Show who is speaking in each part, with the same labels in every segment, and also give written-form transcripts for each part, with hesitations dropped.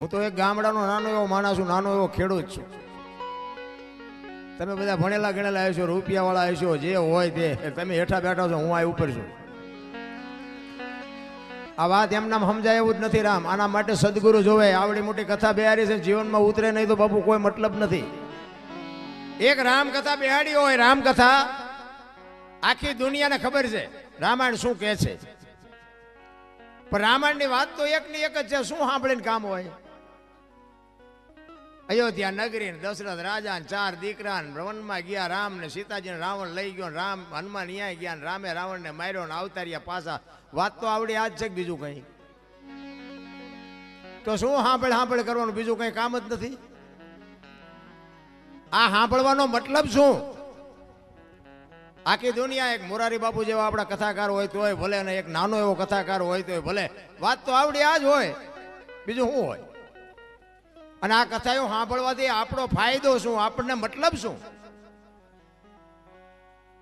Speaker 1: હું તો એક ગામડાનો નાનો એવો માણસ છું, નાનો એવો ખેડૂત છું. તમે બધા ભણેલા ગણેલા હશો, રૂપિયાવાળા હશો, જે હોય તે. તમે હેઠા બેઠા છો, હું આ ઉપર છું. આ વાત એમનામ સમજાય એવું જ નથી રામ. આના માટે સદગુરુ જોવે. આવડી મોટી કથા બેહારી છે, જીવનમાં ઉતરે નહીં તો બાપુ કોઈ મતલબ નથી. એક રામકથા બેહાડી હોય, રામકથા આખી દુનિયાને ખબર છે રામાયણ શું કહે છે. પણ રામાયણની વાત તો એકની એક જ છે. શું સાંભળીને કામ હોય? અયોધ્યા નગરી દશરથ રાજા ચાર દીકરા વનમાં ગયા. રામ ને સીતાજી રાવણ લઈ ગયો. રામ હનુમાન ન્યાય ગયા. રામે રાવણ ને માર્યો ને અવતાર્યા પાછા. વાત તો આવડી આજ છે કે બીજું કઈ? તો શું સાંભળ કરવાનું? બીજું કઈ કામ જ નથી. આ સાંભળવાનો મતલબ શું? આખી દુનિયા એક મોરારી બાપુ જેવા આપણા કથાકાર હોય તોય ભલે, ને એક નાનો એવો કથાકાર હોય તોય ભલે. વાત તો આવડી આ જ હોય, બીજું શું હોય? અને આ કથાઓ સાંભળવાથી આપણો ફાયદો શું? આપણને મતલબ શું?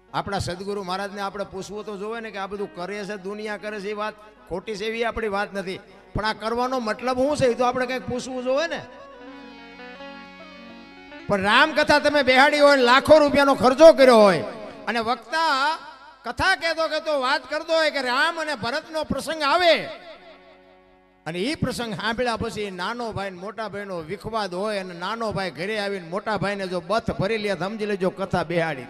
Speaker 1: આપણા સદગુરુ મહારાજને આપણે પૂછવું તો જોવે ને કે આ બધું કરે છે, દુનિયા કરે છે, એ વાત ખોટી છે એવી આપણી વાત નથી. પણ આ કરવાનો મતલબ શું છે એ તો આપણે કંઈક પૂછવું જોવે ને. પણ રામકથા તમે બેહાડી હોય, લાખો રૂપિયાનો ખર્ચો કર્યો હોય, અને વક્તા કથા કહેતો વાત કરતો હોય કે રામ અને ભરતનો પ્રસંગ આવે, અને એ પ્રસંગ સાંભળ્યા પછી નાનો ભાઈ ને મોટા ભાઈનો વિખવાદ હોય, અને નાનો ભાઈ ઘરે આવીને મોટા ભાઈને જો બથ ભરી લે, સમજી લેજો કથા બેહાડી.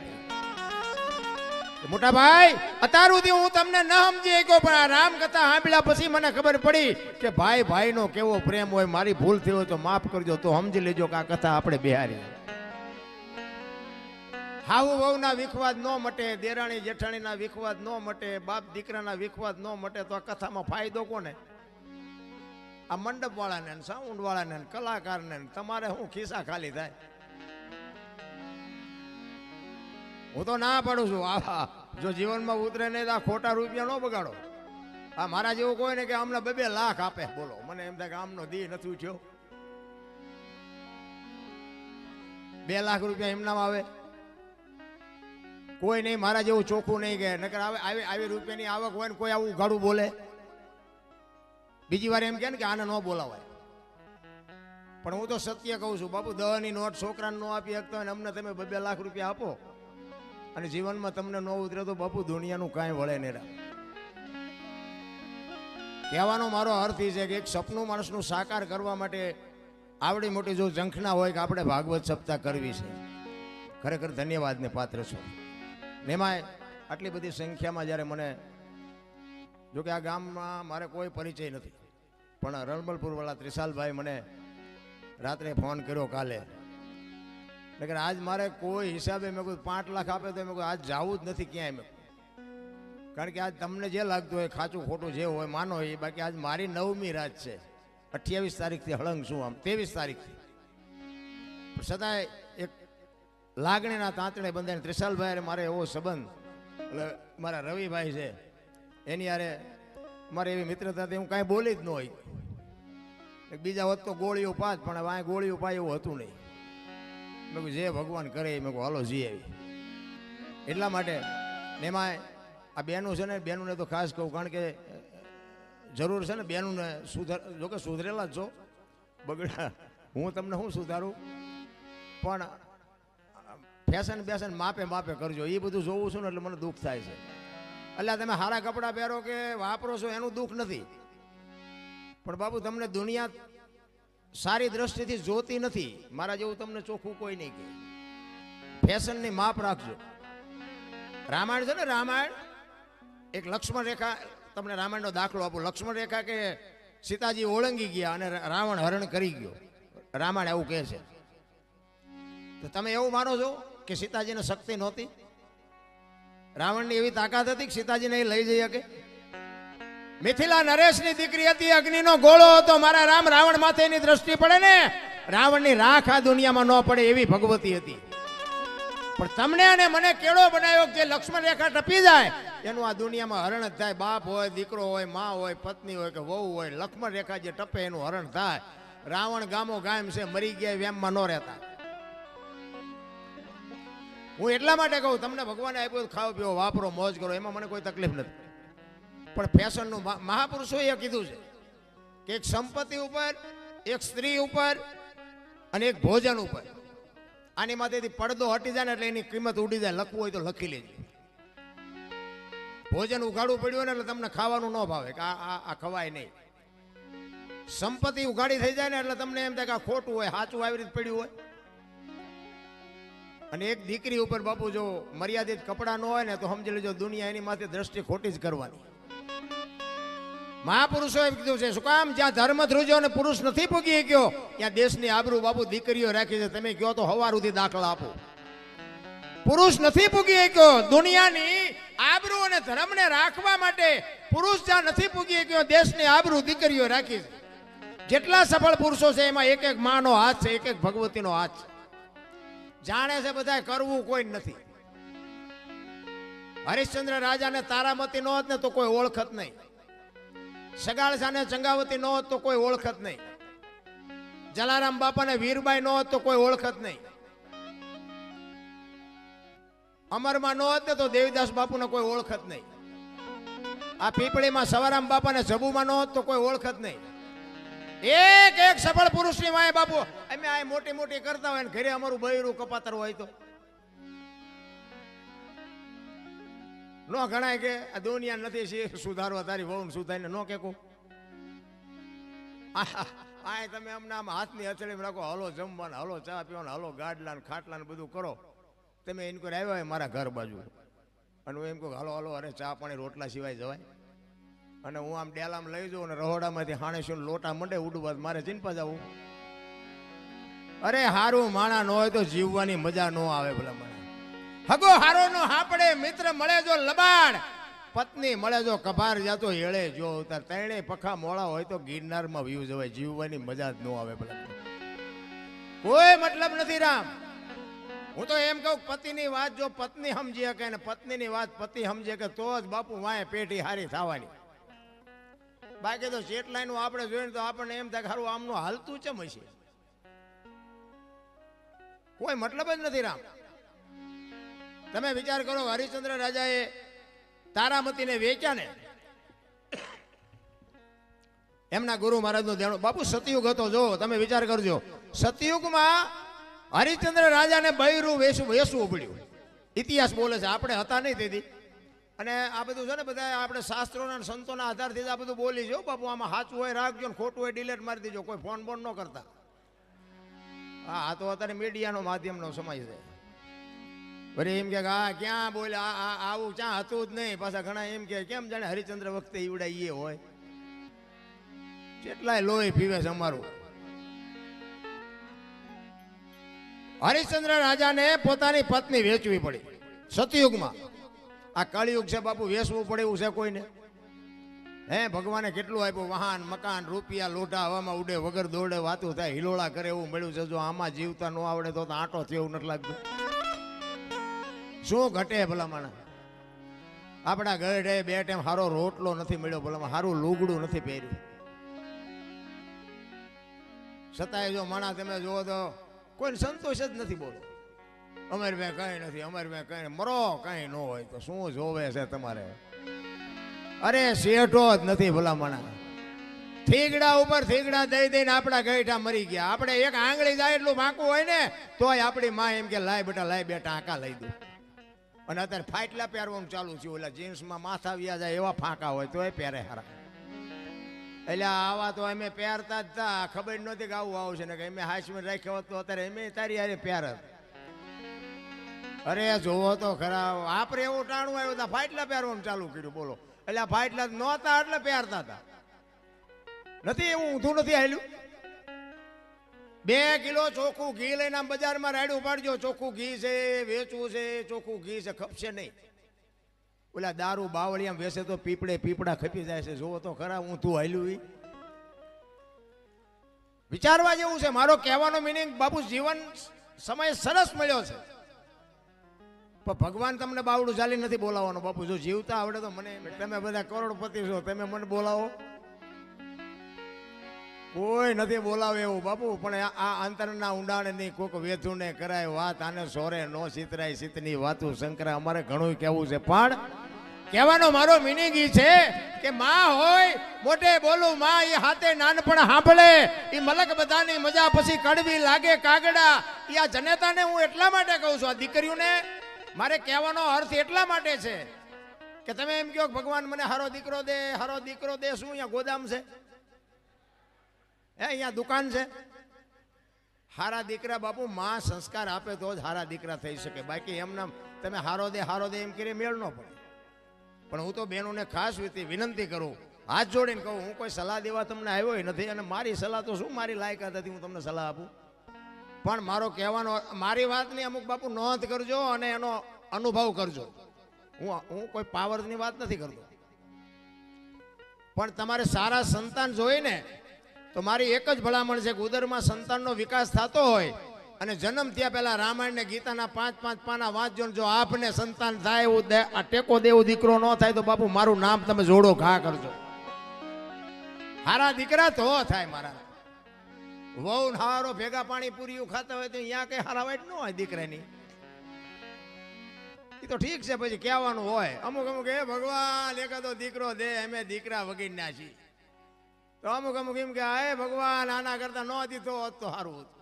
Speaker 1: મોટા ભાઈ, અત્યાર સુધી હું તમને ન સમજી શક્યો, પણ આ રામકથા સાંભળ્યા પછી મને ખબર પડી કે ભાઈ ભાઈનો કેવો પ્રેમ હોય. મારી ભૂલ થઈ હોય તો માફ કરજો, તો સમજી લેજો કે આ કથા આપણે બેહારી. હાઉ વહુના વિખવાદ ન મટે, દેરાણી જેઠાણીના વિખવાદ ન મટે, બાપ દીકરાના વિખવાદ ન મટે, તો આ કથામાં ફાયદો કોને? આ મંડપ વાળાને, સાઉન્ડ વાળાને, કલાકારને. તમારે શું ખિસ્સા ખાલી થાય? હું તો ના પાડું છું. આ જો જીવનમાં ઉતરે નહીં તો આ ખોટા રૂપિયા ન બગાડો. આ મારા જેવું કોઈ ને કે અમને 2 લાખ આપે, બોલો. મને એમ થાય કે આમનો દી નથી ઉઠ્યો. 2 લાખ રૂપિયા એમનામ આવે? કોઈ નહીં મારા જેવું ચોખ્ખું નહીં કે નકર આવી રૂપિયાની આવક હોય ને કોઈ આવું ગાડું બોલે. બીજી વાર એમ કે ને કે આને ન બોલાવાય. પણ હું તો સત્ય કહું છું બાપુ, 10ની નોટ છોકરાને ન આપી શકતા હોય, અમને તમે 2 લાખ રૂપિયા આપો અને જીવનમાં તમને ન ઉતરે તો બાપુ દુનિયાનું કાંઈ વળે નહીં. કહેવાનો મારો અર્થ એ છે કે એક સપનું માણસનું સાકાર કરવા માટે આવડી મોટી જો ઝંખના હોય કે આપણે ભાગવત સપ્તાહ કરવી છે, ખરેખર ધન્યવાદને પાત્ર છો. એમાંય આટલી બધી સંખ્યામાં જ્યારે મને, જોકે આ ગામમાં મારે કોઈ પરિચય નથી, પણ રણબલપુરવાળા ત્રિશાલભાઈ મને રાત્રે ફોન કર્યો કાલે. એટલે આજ મારે કોઈ હિસાબે મેં કોઈ 5 લાખ આપે તો મેં આજ જવું જ નથી ક્યાંય. કારણ કે આજ તમને જે લાગતું હોય, ખાચું ખોટું જે હોય માનો એ. બાકી આજ મારી 9મી રાત છે. 28 તારીખથી હળંગ છું, આમ 23 તારીખથી. છતાંય એક લાગણીના તાંતણે બંધાઈને ત્રિશાલભાઈ મારે એવો સંબંધ, એટલે મારા રવિભાઈ છે એની યારે મારે એવી મિત્રતાથી હું કાંઈ બોલી જ ન હોય. બીજા હોત તો ગોળીઓ પાત, પણ હવે ગોળીઓ પાય એવું હતું નહીં. મેં કહ્યું જે ભગવાન કરે મેં કહું હાલો જી આવી. એટલા માટે એમાં આ બેનું છે ને, બેનુંને તો ખાસ કહું, કારણ કે જરૂર છે ને બેનુંને જોકે સુધરેલા જ છો, બગડા હું તમને શું સુધારું, પણ ફેશન માપે કરજો. એ બધું જોવું છું ને એટલે મને દુઃખ થાય છે. એટલે તમે સારા કપડાં પહેરો કે વાપરો છો એનું દુઃખ નથી, પણ બાબુ તમને દુનિયા સારી દ્રષ્ટિથી જોતી નથી. મારા જેવું તમને ચોખ્ખું કોઈ નહીં કહે. ફેશનની માપ રાખજો. રામાયણ છે ને, રામાયણ એક લક્ષ્મણ રેખા, તમને રામાયણનો દાખલો આપું. લક્ષ્મણ રેખા કે સીતાજી ઓળંગી ગયા અને રાવણ હરણ કરી ગયો. રામાયણ એવું કહે છે. તો તમે એવું માનો છો કે સીતાજીને શક્તિ નહોતી? રાવણની એવી તાકાત હતી કે સીતાજીને લઈ જઈ શકે? મિથિલા નરેશની દીકરી હતી, અગ્નિનો ગોળો હતો. મારા રામ રાવણ માથે એની દ્રષ્ટિ પડે ને, રાવણની રાખ આ દુનિયામાં ન પડે એવી ભગવતી હતી. પણ તમને અને મને કેળો બનાવ્યો કે લક્ષ્મણ રેખા ટપી જાય એનું આ દુનિયામાં હરણ જ થાય. બાપ હોય, દીકરો હોય, માં હોય, પત્ની હોય કે વહુ હોય, લક્ષ્મણ રેખા જે ટપે એનું હરણ થાય. રાવણ ગામો ગામ છે, મરી ગયા વેમમાં ન રહેતા. હું એટલા માટે કહું, તમને ભગવાને આપ્યું ખાઓ પીઓ વાપરો મોજ કરો, એમાં મને કોઈ તકલીફ નથી. પણ ફેશનનું મહાપુરુષોએ કીધું છે કે એક સંપત્તિ ઉપર એક સ્ત્રી ઉપર અને એક ભોજન ઉપર. આની માથેથી પડદો હટી જાય ને એટલે એની કિંમત ઉડી જાય. લખવું હોય તો લખી લેજો. ભોજન ઉઘાડવું પડ્યું ને એટલે તમને ખાવાનું ન ભાવે કે આ ખવાય નહીં. સંપત્તિ ઉઘાડી થઈ જાય ને એટલે તમને એમ થાય કે આ ખોટું હોય, સાચું આવી રીતે પડ્યું હોય. અને એક દીકરી ઉપર બાપુ જો મર્યાદિત કપડા ન હોય ને તો સમજી લેજો દુનિયા એની માથે દ્રષ્ટિ ખોટી જ કરવાની. મહાપુરુષોએ કીધું છે શું કામ? જ્યાં ધર્મ ધ્રુજો અને પુરુષ નથી પૂગી ગયો ત્યાં દેશની આબરૂ બાપુ દીકરીઓ રાખી છે. તમે કહો તો હવાર સુધી દાખલા આપો. પુરુષ નથી પૂગી ગયો દુનિયાની આબરૂ અને ધર્મને રાખવા માટે. પુરુષ જ્યાં નથી પૂગી ગયો દેશની આબરૂ દીકરીઓ રાખી છે. જેટલા સફળ પુરુષો છે એમાં એક એક માનો હાથ છે, એક એક ભગવતીનો હાથ છે. જાણે છે બધા, કરવું કોઈ નથી. હરિશ્ચંદ્ર રાજાને તારામતી નો હોત ને તો કોઈ ઓળખત નહીં. સગાળસાને ચંગાવતી નો હોત તો કોઈ ઓળખત નહીં. જલારામ બાપાને વીરબાઈ નો હોત તો કોઈ ઓળખત નહીં. અમરમાં નો હોત ને તો દેવીદાસ બાપુને કોઈ ઓળખત નહીં. આ પીપળીમાં સવારામ બાપાને જબુમાં નો હોત તો કોઈ ઓળખત નહીં. એક એક સફળ પુરુષની વાય બાપુ અમે આ મોટી મોટી કરતા હોય ને ઘરે અમારું બૈરું કપાતર હોય તો નો ગણાય કે આ દુનિયા નથી સુધારવા તારી વહુ સુધારીને નો કે આ તમે અમને આમ હાથની હથેળી રાખો, હલો જમવાના, હલો ચા પીવાના, હલો ગાડલા ખાટલા ને બધું કરો. તમે એને કોઈ આવ્યા હોય મારા ઘર બાજુ અને હું એમ કહું હલો હલો અરે ચા પાણી રોટલા સિવાય જવાય. અને હું આમ ડેલામાં લઈ જાઉં ને રહોડામાંથી હાણેશું લોટા મંડે ઉડવા મારે ચિંપા જવું. અરે હારું માણા ન હોય તો જીવવાની મજા ન આવે. ભલા મને હગો હારો નો હાપડે, મિત્ર મળે જો લબાડ, પત્ની મળે જો કભાર જાતો હેળે જો ઉતાર. ત્રણેય પખા મોળા હોય તો ગિરનારમાં વ્યૂ જવાય. જીવવાની મજા જ ન આવે. ભલા કોઈ મતલબ નથી રામ. હું તો એમ કહું પતિની વાત જો પત્ની સમજી શકે ને પત્નીની વાત પતિ સમજે કે તો જ બાપુ વાય પેટી હારી થવાની. બાકી તો જેટલાનું આપણે જોઈને તો આપણને એમ થાય સારું આમનું હાલતું ચમ હશે. કોઈ મતલબ જ નથી રામ. તમે વિચાર કરો હરિશ્ચંદ્ર રાજાએ તારામતીને વેચ્યા ને એમના ગુરુ મહારાજનું દેણું. બાપુ સતયુગ હતો જો તમે વિચાર કરજો. સતયુગમાં હરિશ્ચંદ્ર રાજાને બૈરું વેસવું પડ્યું. ઇતિહાસ બોલે છે, આપણે હતા નહીં તેથી. અને આ બધું છે ને બધા આપણે શાસ્ત્રોના સંતોના આધારથી આ બધું બોલી જો બાપુ. આમાં સાચું હોય રાખજો ને ખોટું હોય ડિલેટ મારી દેજો. કોઈ ફોન બોન ન કરતા. હા આ તો અત્યારે મીડિયાનો માધ્યમનો સમય છે. વળી એમ કે હા ક્યાં બોલે આવું ક્યાં હતું જ નહીં. પાછા ઘણા એમ કે કેમ જાણે હરિશ્ચંદ્ર વખતે ઈવડાઈએ હોય. કેટલાય લોહી પીવે છે અમારું. હરિશ્ચંદ્ર રાજાને પોતાની પત્ની વેચવી પડી સતયુગમાં. આ કળિયુગ છે બાપુ, વેચવું પડે એવું છે કોઈને? હે ભગવાને કેટલું આપ્યું? વાહન મકાન રૂપિયા લોઢા હવામાં ઉડે વગર દોડે વાતું થાય હિલોળા કરે એવું મળ્યું છે. જો આમાં જીવતા ન આવડે તો આંટો થયો એવું નથી લાગતું. શું ઘટે ભલામણ? આપણા ગઢે બે ટાઈમ સારો રોટલો નથી મળ્યો, ભલામણ સારું લુગડું નથી પહેર્યું. છતાંય જો માણા તમે જુઓ તો કોઈને સંતોષ જ નથી. બોલો અમારી મેં કઈ નથી, અમારી મેં કઈ મરો કઈ ન હોય તો શું જોવે છે તમારે? અરે શેઠો જ નથી ભલામણા. થીગડા ઉપર થીગડા દઈ દઈને આપણા ગઈઠા મરી ગયા. આપણે એક આંગળી જાય એટલું વાંકું હોય ને તોય આપણી માં એમ કે લાય બેટા લાય બે ટાંકા લઈ દઉં. અને અત્યારે ફાટલા પહેરવાનું ચાલુ છે. ઓલા જીન્સમાં માથા વ્યા જાય એવા ફાંકા હોય તોય પહેરે હારા. એટલે આવા તો અમે પહેરતા જ તા. ખબર નહોતી કે આવું આવશે ને કે અમે હાશમાં રાખ્યો હોત તો અત્યારે અમે તારી હારે પહેરત. અરે જોવો તો ખરા આપણે એવું ટાણું આવ્યું હતા ફાટલા પહેરવાનું ચાલુ કર્યું. બોલો એટલે આ ફાટલા નહોતા એટલે પહેરતા હતા. નથી એવું ઊંધું નથી આવેલું. 2 કિલો ચોખ્ખું ઘી લઈને આમ બજારમાં રાડ્યું પાડજો. ચોખ્ખું ઘી છે, વેચવું છે, ચોખ્ખું ઘી છે, ખપશે નહીં. ઓલા દારૂ બાવળી આમ વેસે તો પીપળા ખપી જાય છે. જોવો તો ખરા ઊંધું હાલ્યું. વિચારવા જેવું છે. મારો કહેવાનો મિનિંગ બાપુ જીવન સમય સરસ મળ્યો છે પણ ભગવાન તમને બાવડું ચાલી નથી બોલાવવાનો. બાપુ જો જીવતા આવડે તો મને, તમે બધા કરોડપતિ છો તમે મને બોલાવો. કોઈ નથી બોલાવે એવું બાપુ. પણ આ અંતરના ઊંડાણે નહીં કોઈક વેચું ને કરાય વાત. આને સોરે નો સીતરાય સીતની વાતું શંકરા. અમારે ઘણું કહેવું છે પણ કહેવાનો મારો મિનિંગ ઈ છે કે માં હોય મોટે બોલું માં એ હાથે નાનપણ સાંભળે એ મલક બધાની મજા પછી કડવી લાગે કાગડા એ આ જનેતાને હું એટલા માટે કહું છું. આ દીકરીઓને મારે કહેવાનો અર્થ એટલા માટે છે કે તમે એમ કહો ભગવાન મને હારો દીકરો દે શું અહીંયા ગોદામ છે અહીંયા દુકાન છે? હારા દીકરા બાપુ માં સંસ્કાર આપે તો જ હારા દીકરા થઈ શકે. બાકી એમના તમે હારો દે એમ કરી મેળ ન પડે. પણ હું તો બહેનોને ખાસ વિનંતી કરું, હાથ જોડીને કહું, હું કોઈ સલાહ દેવા તમને આવ્યો નથી અને મારી સલાહ તો શું મારી લાયકાત હતી હું તમને સલાહ આપું. પણ મારો કહેવાનો મારી વાતની અમુક બાપુ નોંધ કરજો અને એનો અનુભવ કરજો. હું કોઈ પાવરની વાત નથી કરતો, પણ તમારે સારા સંતાન જોઈને તો મારી એક જ ભલામણ છે કે ઉદરમાં સંતાનનો વિકાસ થતો હોય અને જન્મ થયા પહેલા રામાયણ ને ગીતાના 5-5 પાના વાંચજો. જો આપને સંતાન થાય એવું આ ટેકો દેવો દીકરો ન થાય તો બાપુ મારું નામ તમે જોડો ઘા કરજો. હારા દીકરા તો થાય. મારા વહુ હારો ભેગા પાણી પૂરી ખાતા હોય તો અહીંયા કઈ હારા વાઈટ ન હોય દીકરાની. એ તો ઠીક છે, પછી કહેવાનું હોય અમુક એ ભગવાન એકાદો દીકરો દે, અમે દીકરા વગીરના છીએ. તો અમુક એમ કે હે ભગવાન આના કરતા ન દીધો હોત તો સારું હતું.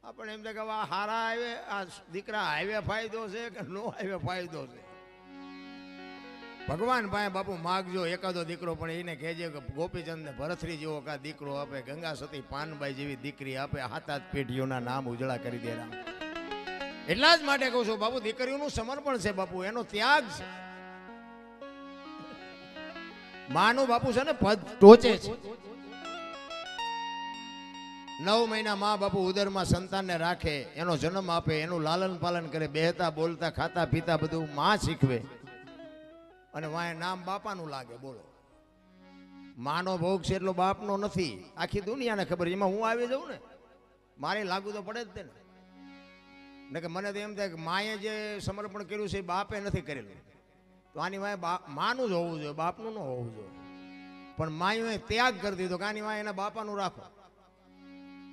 Speaker 1: આપણે એમ કે હારા આવે આ દીકરા હાઈવે ફાયદો છે કે નો હાઈવે ફાયદો છે. ભગવાન ભાઈ બાપુ માગજો એકાદો દીકરો, પણ એને કહેજે કે ગોપીચંદ ને ભરથરી જેવો કા દીકરો આપે, ગંગા સતી પાનબાઈ જેવી દીકરી આપે, હાથ પેઢીઓના નામ ઉજળા કરી દે. એટલા જ માટે કહું છું બાપુ, દીકરીઓનું સમર્પણ છે બાપુ, એનો ત્યાગ છે. માનું બાપુ છે ને પદ ટોચે છે. 9 મહિના મા બાપુ ઉદરમાં સંતાનને રાખે, એનો જન્મ આપે, એનું લાલન પાલન કરે, બેહતા બોલતા ખાતા પીતા બધું માં શીખવે અને વાય નામ બાપાનું લાગે. બોલો, માનો ભોગ છે એટલો બાપનો નથી. આખી દુનિયાને ખબર, એમાં હું આવી જાઉં ને મારે લાગુ તો પડે જ તે ને કે મને તો એમ થાય કે માએ જે સમર્પણ કર્યું છે એ બાપે નથી કરેલું, તો આની વાય માનું જ હોવું જોઈએ, બાપનું ન હોવું જોઈએ. પણ માએ ત્યાગ કરી દીધો કે આની વાય એના બાપાનું રાખો.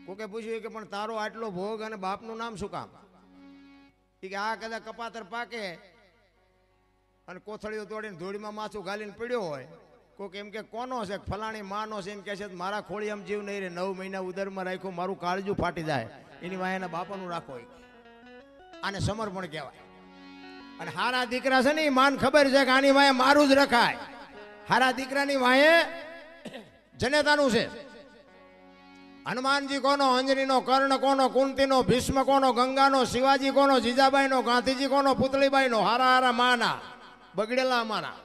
Speaker 1: કોકે પૂછ્યું કે પણ તારો આટલો ભોગ અને બાપનું નામ શું કામ? કે આ કદાચ કપાતર પાકે અને કોથળીઓ તોડીને ધૂળીમાં માથું ગાલીને પડ્યો હોય, કોક એમ કે કોનો છે, ફલાણી માનો છે, એમ કે છે મારા ખોળી આમ જીવ નહીં રહે, 9 મહિના ઉદરમાં રાખ્યો, મારું કાળજું ફાટી જાય, એની વાય એના બાપાનું રાખો. આને સમર્પણ કહેવાય. અને હારા દીકરા છે ને એ માન ખબર છે કે આની વાય મારું જ રખાય. હારા દીકરાની વાય જનેતાનું છે. હનુમાનજી કોનો, અંજનીનો, કર્ણ કોનો, કુંતીનો, ભીષ્મ કોનો, ગંગાનો, શિવાજી કોનો, જીજાબાઈનો, ગાંધીજી કોનો, પુતળીબાઈનો. હારા હારા માના બગડેલા અમારા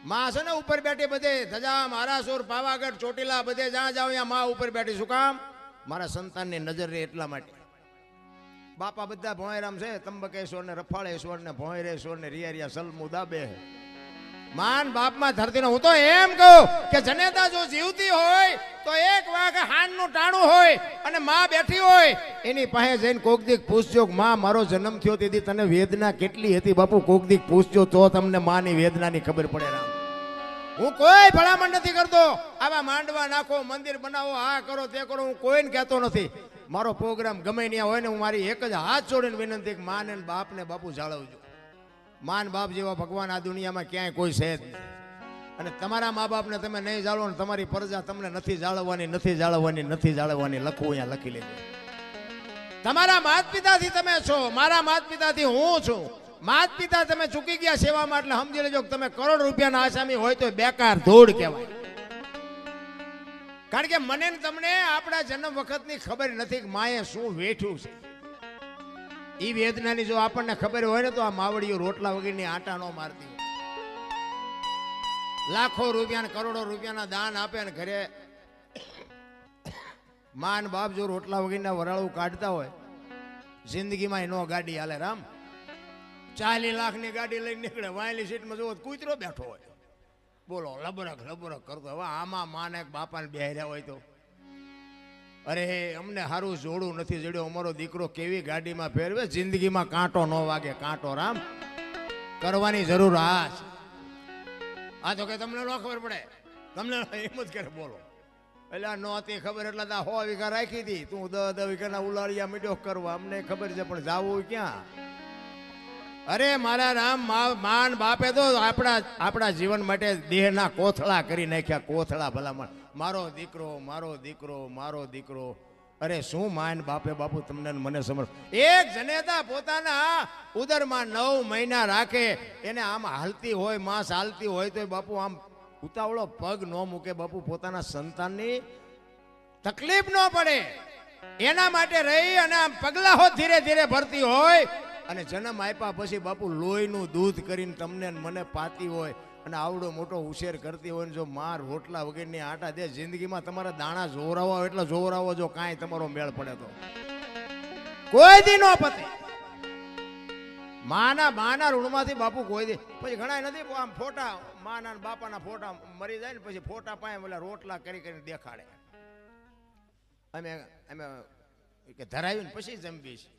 Speaker 1: માં છે ને ઉપર બેઠી બધે ધજા મહારાસુર પાવાગઢ ચોટીલા બધે જ્યાં જાવ ત્યાં માં ઉપર બેઠી. શું કામ? મારા સંતાનની નજર રહે એટલા માટે. બાપા બધા ભોંયરામ છે, ત્રંબકેશ્વર ને રફાળેશ્વર ને ભોંયરેશ્વર ને રિયા સલમુ દાબે. માન બાપમાં ધરતીનો. હું તો એમ કહું કે જનેતા જો જીવતી હોય તો એક વાગે હાનનું ટાણું હોય અને માં બેઠી હોય એની પાસે જઈને કોક દીક પૂછજો, માં મારો જન્મ થયો તેથી તને વેદના કેટલી હતી બાપુ? કોક દીક પૂછજો તો તમને માની વેદનાની ખબર પડે. રામ, હું કોઈ ભલામણ નથી કરતો આવા માંડવા નાખો, મંદિર બનાવો, આ કરો તે કરો, હું કોઈને કહેતો નથી. મારો પ્રોગ્રામ ગમે ત્યાં હોય ને હું મારી એક જ હાથ જોડીને વિનંતી કે માને બાપને બાપુ જાળવજો. માન બાપ જેવા ભગવાન આ દુનિયામાં ક્યાંય કોઈ છે જ નહીં. અને તમારા મા બાપને તમે નહીં જાળવો ને તમારી પ્રજા તમને નથી જાળવવાની લખવું અહીંયા લખી લેજો. તમારા માત પિતાથી તમે છો, મારા માત પિતાથી હું છું. માત પિતા તમે ચૂકી ગયા સેવામાં એટલે સમજી લેજો કે તમે કરોડ રૂપિયાના આસામી હોય તો બેકાર ધૂળ કહેવાય. કારણ કે મને ને તમને આપણા જન્મ વખતની ખબર નથી કે માએ શું વેઠ્યું છે. એ વેદનાની જો આપણને ખબર હોય ને તો આ માવડીઓ રોટલા વગરની આટા નો મારતી. લાખો રૂપિયા કરોડો રૂપિયાના દાન આપે ને ઘરે માન બાપ જો રોટલા વગરના વરાળું કાઢતા હોય, જિંદગીમાં નો ગાડી હાલે. રામ, 40 લાખની ગાડી લઈને નીકળે, વાયલી સીટમાં જોવો કૂતરો બેઠો હોય. બોલો, લબરક કરતો. હવે આમાં માને બાપાને બેહર્યા હોય તો અરે અમને સારું જોડું નથી જડ્યો, અમારો દીકરો કેવી ગાડીમાં ફેરવે, જિંદગીમાં કાંટો ન વાગે. કાંટો રામ કરવાની જરૂર આ તો કે તમને ન ખબર પડે, તમને એમ જ કરે. બોલો, એટલે નહોતી ખબર એટલે 100 વીઘા રાખી હતી, તું 10 વીઘાના ઉલાળિયા મીઠો કરવા. અમને ખબર છે પણ જાવું ક્યાં? અરે મારા રામ માન બાપે તો આપણા જીવન માટે દેહના કોથળા કરી નાખ્યા, કોથળા ભલામણ. મારો દીકરો, મારો દીકરો, મારો દીકરો. અરે શું માન બાપે બાપુ તમને ને મને સમજ. એક જનેતા પોતાના ઉદરમાં 9 મહિના રાખે, એને આમ હાલતી હોય, માસ હાલતી હોય તો બાપુ આમ ઉતાવળો પગ ન મૂકે બાપુ, પોતાના સંતાનની તકલીફ ન પડે એના માટે રહી અને આમ પગલાઓ ધીરે ધીરે ભરતી હોય. અને જન્મ આપ્યા પછી બાપુ લોહીનું દૂધ કરીને તમને મને પાતી હોય અને આવડો મોટો ઉછેર કરતી હોય ને જો માર રોટલા વગેરેની આટા દે, જિંદગીમાં તમારા દાણા જોરાવો એટલે જોરાવો, જો કાંઈ તમારો મેળ પડે તો કોઈ દી નો પતે. માના ઋણમાંથી બાપુ કોઈ દી. પછી ઘણા નથી આમ ફોટા માના બાપાના ફોટા મરી જાય ને પછી ફોટા પાસે ઓલા રોટલા કરી કરીને દેખાડે. અમે અમે કે ધરાવીને પછી જમવી છે.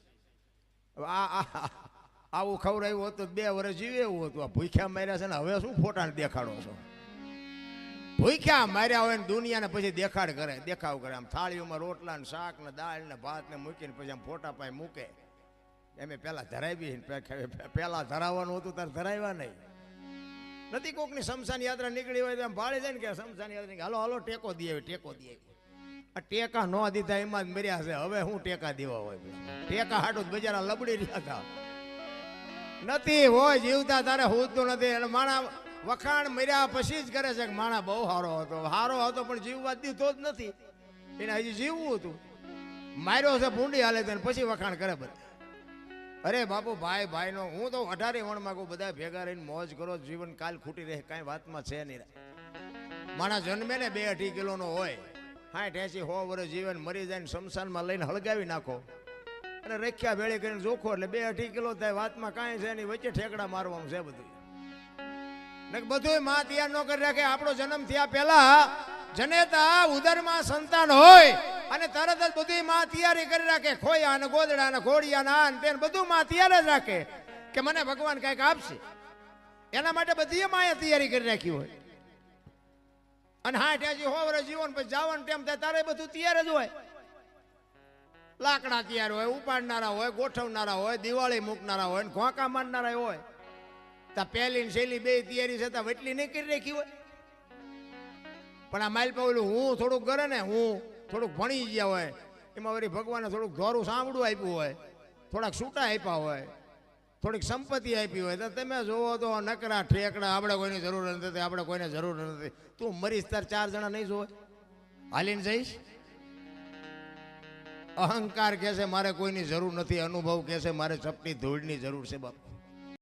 Speaker 1: આવું ખવડાવ્યું હોત તો 2 વર્ષ જીવે એવું હતું. આ ભૂખ્યા માર્યા છે ને હવે શું ફોટાને દેખાડો છો? ભૂખ્યા માર્યા હોય ને દુનિયાને પછી દેખાવ કરે. આમ થાળીઓમાં રોટલા ને શાક ને દાળ ને ભાત ને મૂકીને પછી આમ ફોટા પાસે મૂકે. એમ પેલા ધરાવી, પેલા ધરાવવાનું હતું તારે ધરાવ્યા નહીં નથી. કોકની શમશાન યાત્રા નીકળી હોય તો આમ ભાળી જાય ને કે શમશાન યાત્રા હાલો હાલો ટેકો દે, ટેકો દે. આ ટેકા ન દીધા એમાં જ મર્યા છે. હવે હું ટેકા દેવા હોય? ટેકા હાટું જ બજારા લબડી રહ્યા હતા. નથી હોય જીવતા તારે હોતું નથી. એટલે માણા વખાણ મર્યા પછી જ કરે છે કે માણા બહુ સારો હતો પણ જીવવા દીધો જ નથી. એને હજી જીવવું હતું. માર્યો છે ભૂંડી હાલે તો પછી વખાણ કરે બધા. અરે બાપુ ભાઈ નો હું તો 18 વણ માંગુ, બધા ભેગા રહીને મોજ કરો. જીવન કાલ ખૂટી રહે કાંઈ વાતમાં છે નહીં. માણા જન્મે ને 2-2.5 કિલોનો હોય, 60-80 100 વર્ષ જીવન મરી જાય ને શમશાનમાં લઈને હળગાવી નાખો અને રખ્યા ભેળી કરીને જોખો એટલે 2-2.5 કિલો થાય. વાતમાં કાંઈ છે નહીં, વચ્ચે ઠેકડા મારવાનું છે બધું. બધું માં તૈયાર ન કરી રાખે. આપણો જન્મ થયા પહેલા જનેતા ઉદરમાં સંતાન હોય અને તરત જ બધી માં તૈયારી કરી રાખે. ખોયા ને ગોદડા ને ઘોડિયા ને આન તેન બધું માં તૈયાર જ રાખે કે મને ભગવાન કંઈક આપશે. એના માટે બધી માએ તૈયારી કરી રાખી હોય. અને 60-80 100 વર્ષ જીવન પછી જવાનું ટાઈમ થાય તારે બધું તૈયાર જ હોય. લાકડા તૈયાર હોય, ઉપાડનારા હોય, ગોઠવનારા હોય, દિવાળી મૂકનારા હોય, ઘોંકા મારનારા હોય. તા પહેલી ને છેલ્લી 2 તૈયારી છતાં વટલી નહીં કરી રાખી હોય. પણ આ માઇલ પાવલું હું થોડુંક કરે ને, હું થોડુંક ભણી ગયા હોય એમાં વળી ભગવાને થોડુંક ધોરું સાંભળું આપ્યું હોય, થોડાક છૂટા આપ્યા હોય, થોડીક સંપત્તિ આપી હોય તો તમે જોવો તો નકરા ઠેકડા. આપણે કોઈની જરૂર નથી, આપણે કોઈને જરૂર નથી. તું મરીશ તાર 4 જણા નહીં જોવે? હાલીને જઈશ? અહંકાર કહે છે મારે કોઈની જરૂર નથી, અનુભવ કહે છે મારે ચપટી ધૂળની જરૂર છે બાપ.